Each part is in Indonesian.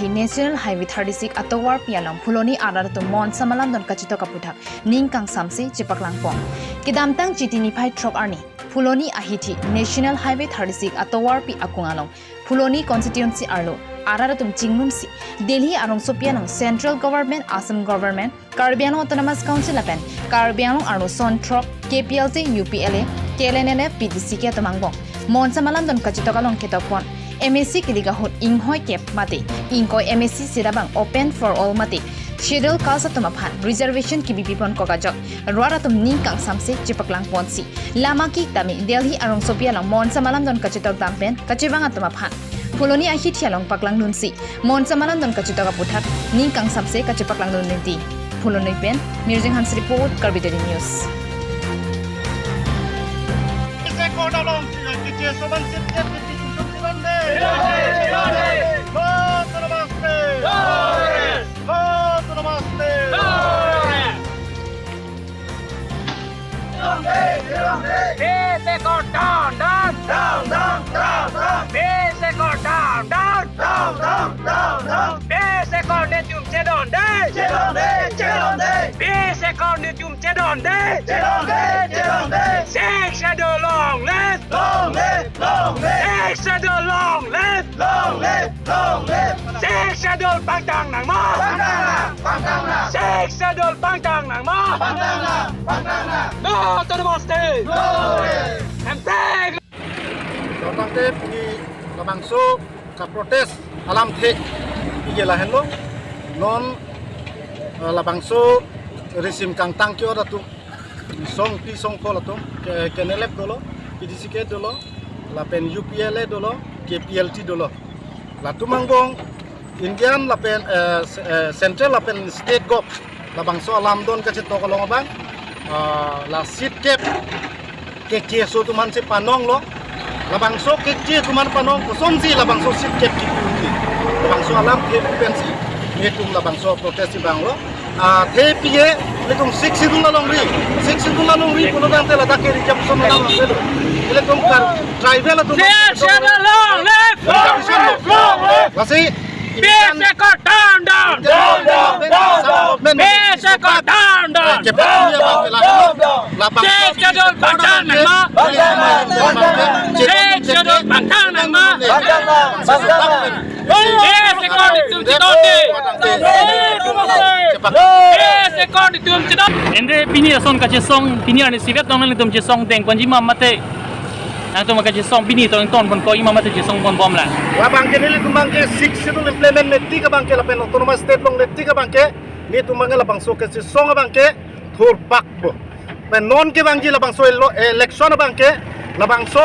IHT National Highway 36 atawar pialang phuloni arar to mon samalam don kachito kaputhak ningkang samsi chipaklangpong kidamtang chitini phai trop arni phuloni IHT National Highway 36 atawar pi akungalong phuloni constituency arlo araratum chingnumsi Delhi arong sopianang Central Government Assam Government Karbi Anglong Autonomous Council apen Karbi Anglong arlo Sontrop KPLC UPLA KLNNF PDC ke tomangbong mon samalam don kachito kalong ketopon MSC kiligahot inghoy kep mati ingkoy MSC sirabang open for all mati schedule kasa tumaphan reservation kibipipon kokajok ruaratum ningkang samse chipaklang ponsi lama ki tami Delhi arong Sophia lang mon samalam don kachitok dampen kachibang tumaphan Phuloni IHT long paklang nunsi mon samalam don kachitok kaputhak ningkang samse kachipaklang nunti Phuloni pen Mirjing Hans report Karbi Daily News Pangtang nang mo, Six Shadow Pangtang nang mo, No Autonomous State, Emptek. Datang te pergi labangso ka protes alam the igela henlo non labangso resim kang tangkyo ratu song pi song ko ratu kenelep dolo PDCK dolo lapen UPLA dolo KPLT dolo latu mangbong Indian lapen Central lapen State Gov labangso alam don kacet to kolong bang la sit cap ke so tuman si panong lo labangso kecil tuman panong kosonsi labangso sit cap kipi labangso alam ke pensi ngetung labangso protes si bang lo the pie letung six sidulong ri puno dan tela dakeri jam sono lang telo letung kar tribal tu long left, masih Biseko down. Biseko down. Six Shadow Pangtang nang mo, Six Shadow Pangtang nang mo, Biseko ditum sidonde, Biseko ditum sidonde. Ende pini ason kache song pini ane sibet tong nang tum che song teng konji mamate nang tum kache song pini tong ton kon ko imamate che song bon bom la Labang ke nili tumangke six sidul implement netti ka bangke lapen autonomous state long netti ka bangke ni tumangke labang so ke si song bangke thur bakbo men non ke bangji labang so election bangke labang so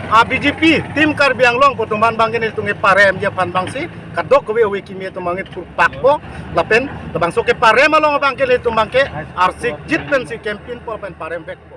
BJP tim Karbi Anglong potuman bangke ni tungi parem je pan bangsi kadok we wiki mi tumangi thur bakbo lapen labang so ke parem along bangke ni tumangke arsik jitmen si campaign por pen parem bekbo